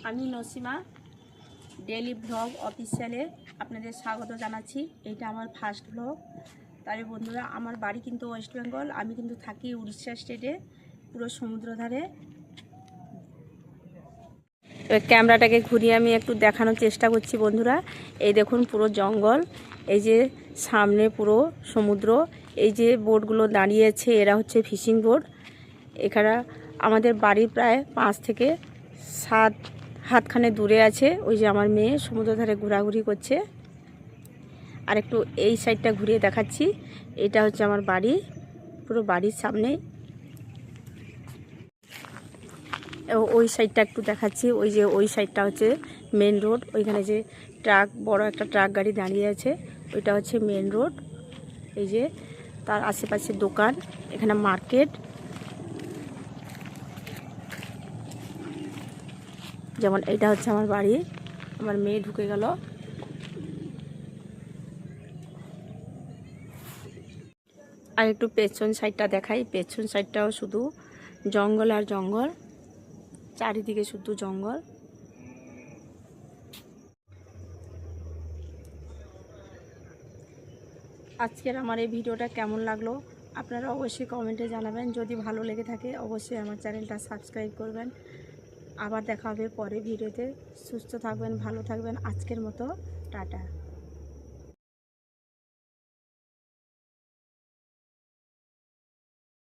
আমি নসিমা daily blog অফিসিয়ালে আপনাদের স্বাগত জানাচ্ছি। এটা আমার ফার্স্ট ব্লগ। তাই বন্ধুরা, আমার বাড়ি কিন্তু ওয়েস্ট বেঙ্গল, আমি কিন্তু থাকি উড়িষ্যা স্টেটে, পুরো সমুদ্র ধারে। ক্যামেরাটাকে ঘুরিয়ে আমি একটু দেখানোর চেষ্টা করছি বন্ধুরা। এই দেখুন পুরো জঙ্গল, এই যে সামনে পুরো সমুদ্র, এই যে বোটগুলো দাঁড়িয়েছে এরা হচ্ছে ফিশিং বোট। এখানে আমাদের বাড়ি প্রায় 5 থেকে 7 হাতখানে দূরে আছে। ওই যে আমার মেয়ে সমুদ্র ধারে ঘোরাঘুরি করছে। আর একটু এই সাইডটা ঘুরিয়ে দেখাচ্ছি, এটা হচ্ছে আমার বাড়ি, পুরো বাড়ির সামনে। ওই সাইডটা একটু দেখাচ্ছি, ওই যে ওই সাইডটা হচ্ছে মেন রোড। ওইখানে যে ট্রাক, বড় একটা ট্রাক গাড়ি দাঁড়িয়ে আছে, ওইটা হচ্ছে মেন রোড। এই যে তার আশেপাশে দোকান, এখানে মার্কেট। যেমন এটা হচ্ছে আমার বাড়ি, আমার মেয়ে ঢুকে গেল। আর একটু পেছন সাইডটা দেখাই, পেছন সাইডটাও শুধু জঙ্গল আর জঙ্গল, চারিদিকে শুধু জঙ্গল। আজকের আমার এই ভিডিওটা কেমন লাগলো আপনারা অবশ্যই কমেন্টে জানাবেন। যদি ভালো লেগে থাকে অবশ্যই আমার চ্যানেলটা সাবস্ক্রাইব করবেন। আবার দেখা হবে পরে ভিডিওতে। সুস্থ থাকবেন, ভালো থাকবেন। আজকের মতো টাটা।